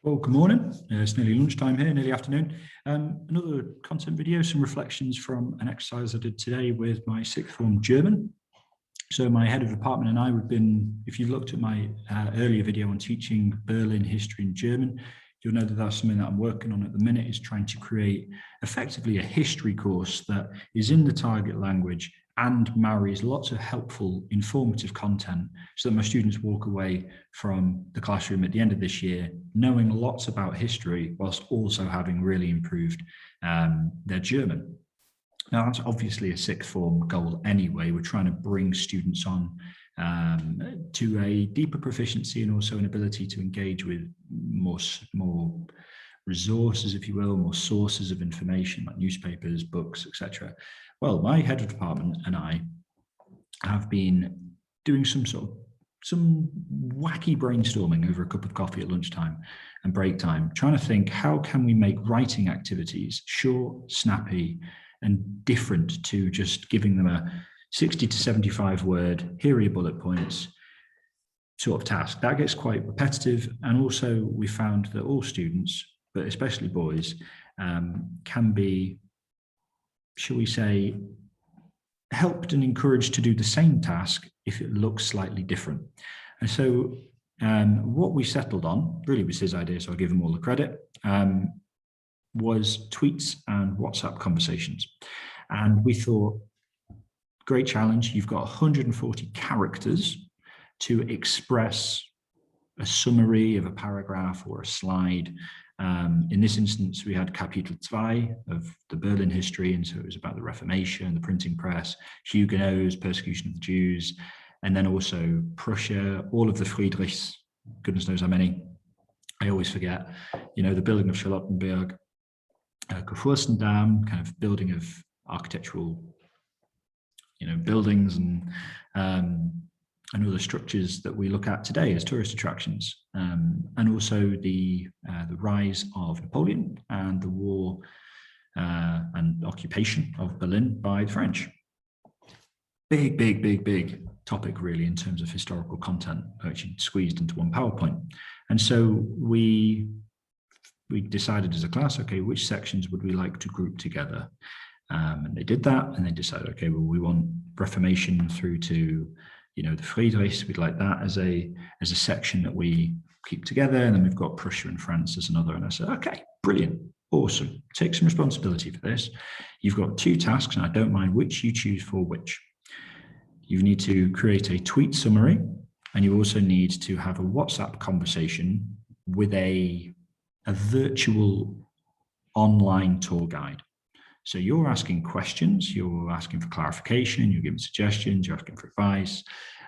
Well, good morning. It's nearly lunchtime here, nearly afternoon. Another content video, some reflections from an exercise I did today with my sixth form German. So my head of department and I have been, if you've looked at my earlier video on teaching Berlin history in German, you'll know that that's something that I'm working on at the minute, is trying to create effectively a history course that is in the target language and marries lots of helpful, informative content so that my students walk away from the classroom at the end of this year knowing lots about history whilst also having really improved their German. Now, that's obviously a sixth form goal anyway. We're trying to bring students on to a deeper proficiency and also an ability to engage with more resources, if you will, more sources of information like newspapers, books, etc. Well, my head of department and I have been doing some wacky brainstorming over a cup of coffee at lunchtime and break time, trying to think, how can we make writing activities short, snappy, and different to just giving them a 60 to 75 word, here are your bullet points sort of task. That gets quite repetitive. And also we found that all students, but especially boys, can be, shall we say, helped and encouraged to do the same task if it looks slightly different. And so what we settled on, really was his idea, so I'll give him all the credit, was tweets and WhatsApp conversations. And we thought, great challenge, you've got 140 characters to express a summary of a paragraph or a slide. In this instance, we had Kapitel 2 of the Berlin history, and so it was about the Reformation, the printing press, Huguenots, persecution of the Jews, and then also Prussia, all of the Friedrichs, goodness knows how many, I always forget, you know, the building of Charlottenburg, Kurfürstendamm, kind of building of architectural, you know, buildings and other structures that we look at today as tourist attractions, and also the rise of Napoleon and the war and occupation of Berlin by the French. Big topic really in terms of historical content, actually squeezed into one PowerPoint. And so we decided as a class, okay, which sections would we like to group together? And they did that, and they decided, okay, well, we want Reformation through to, you know, the Friedrichs. We'd like that as a section that we keep together, and then we've got Prussia and France as another. And I said, okay, brilliant, awesome. Take some responsibility for this. You've got two tasks, and I don't mind which you choose for which. You need to create a tweet summary, and you also need to have a WhatsApp conversation with a virtual online tour guide. So you're asking questions, you're asking for clarification, you're giving suggestions, you're asking for advice,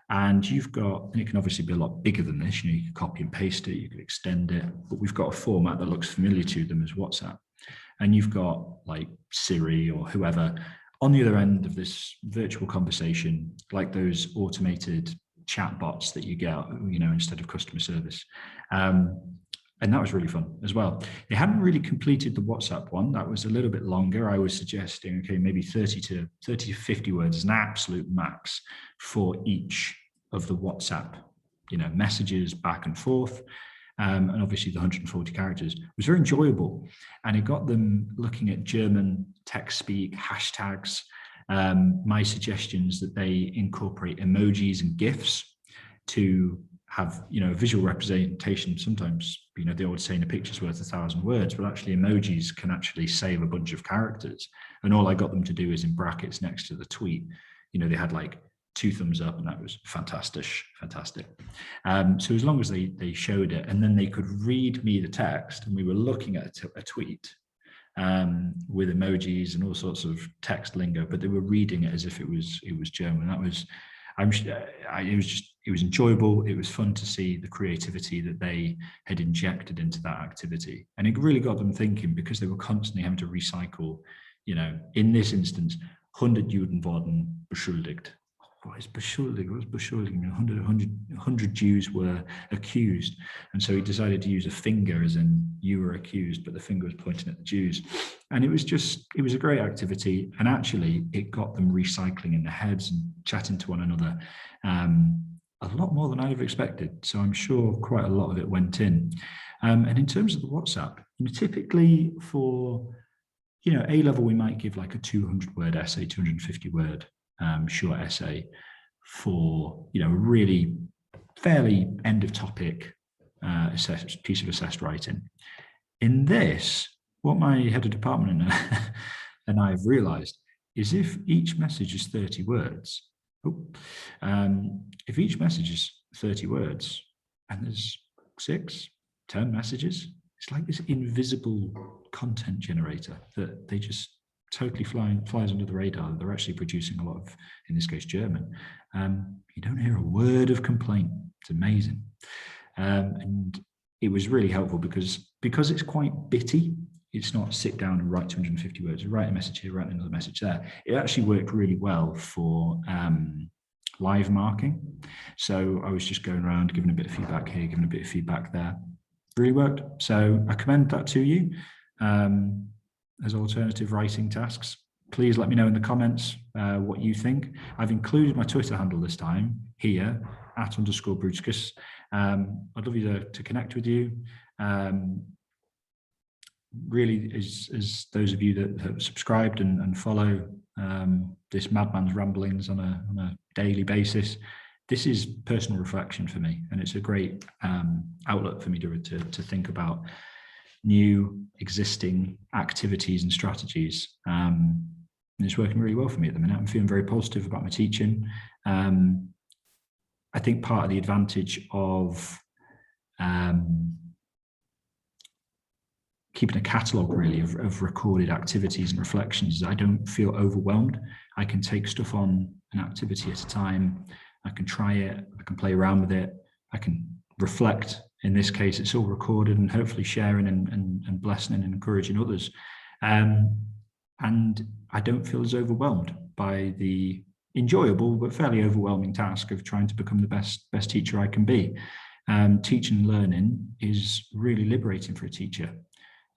and you've got, and it can obviously be a lot bigger than this, you know, you can copy and paste it, you can extend it, but we've got a format that looks familiar to them as WhatsApp. And you've got like Siri or whoever on the other end of this virtual conversation, like those automated chat bots that you get, you know, instead of customer service. And that was really fun as well. They hadn't really completed the WhatsApp one. That was a little bit longer. I was suggesting, okay, maybe 30 to 50 words is an absolute max for each of the WhatsApp, you know, messages back and forth. And obviously the 140 characters was very enjoyable. And it got them looking at German text speak, hashtags, my suggestions that they incorporate emojis and GIFs to have, you know, a visual representation. Sometimes, you know, they always say a picture's worth 1,000 words, but actually emojis can actually save a bunch of characters. And all I got them to do is in brackets next to the tweet, you know, they had like 2 thumbs up, and that was fantastic. So as long as they showed it, and then they could read me the text, and we were looking at a tweet with emojis and all sorts of text lingo, but they were reading it as if it was German. That was, it was enjoyable. It was fun to see the creativity that they had injected into that activity. And it really got them thinking, because they were constantly having to recycle, you know, in this instance, 100 Juden wurden beschuldigt. What is beschuldigt? What was beschuldigt? 100 Jews were accused. And so he decided to use a finger, as in you were accused, but the finger was pointing at the Jews. And it was a great activity. And actually it got them recycling in their heads and chatting to one another a lot more than I'd have expected. So I'm sure quite a lot of it went in. And in terms of the WhatsApp, typically for, A-level, we might give like a 200-word essay, 250-word short essay for, really fairly end of topic piece of assessed writing. In this, what my head of department and I have realized is if each message is 30 words, if each message is 30 words and there's 6, 10 messages, it's like this invisible content generator that they just totally flies under the radar. They're actually producing a lot of, in this case, German. You don't hear a word of complaint. It's amazing. And it was really helpful because it's quite bitty. It's not sit down and write 250 words, write a message here, write another message there. It actually worked really well for live marking. So I was just going around, giving a bit of feedback here, giving a bit of feedback there. Really worked. So I commend that to you as alternative writing tasks. Please let me know in the comments what you think. I've included my Twitter handle this time here, @_Brutskus. I'd love you to connect with you. Really, as those of you that have subscribed and follow this madman's ramblings on a daily basis, this is personal reflection for me, and it's a great outlet for me to think about new existing activities and strategies. And it's working really well for me at the minute. I'm feeling very positive about my teaching. I think part of the advantage of keeping a catalogue really of recorded activities and reflections is I don't feel overwhelmed. I can take stuff on an activity at a time. I can try it, I can play around with it, I can reflect. In this case, it's all recorded and hopefully sharing and blessing and encouraging others. And I don't feel as overwhelmed by the enjoyable but fairly overwhelming task of trying to become the best teacher I can be. Teaching and learning is really liberating for a teacher.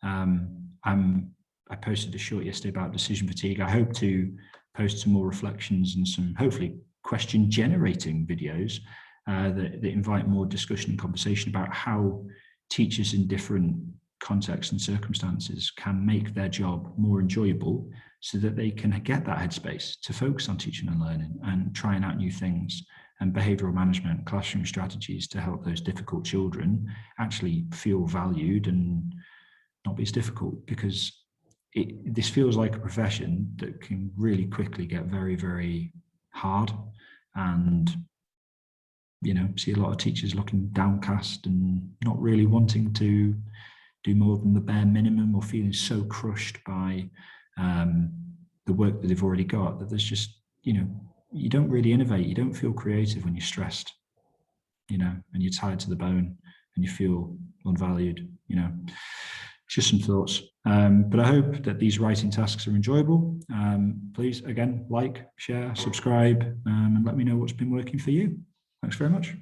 I posted a short yesterday about decision fatigue. I hope to post some more reflections and some hopefully question generating videos that invite more discussion and conversation about how teachers in different contexts and circumstances can make their job more enjoyable so that they can get that headspace to focus on teaching and learning and trying out new things, and behavioural management, classroom strategies to help those difficult children actually feel valued and not be as difficult, because this feels like a profession that can really quickly get very, very hard, and see a lot of teachers looking downcast and not really wanting to do more than the bare minimum, or feeling so crushed by the work that they've already got that there's just, you don't really innovate, you don't feel creative when you're stressed, and you're tired to the bone and you feel unvalued, Just some thoughts. But I hope that these writing tasks are enjoyable. Please, again, like, share, subscribe, and let me know what's been working for you. Thanks very much.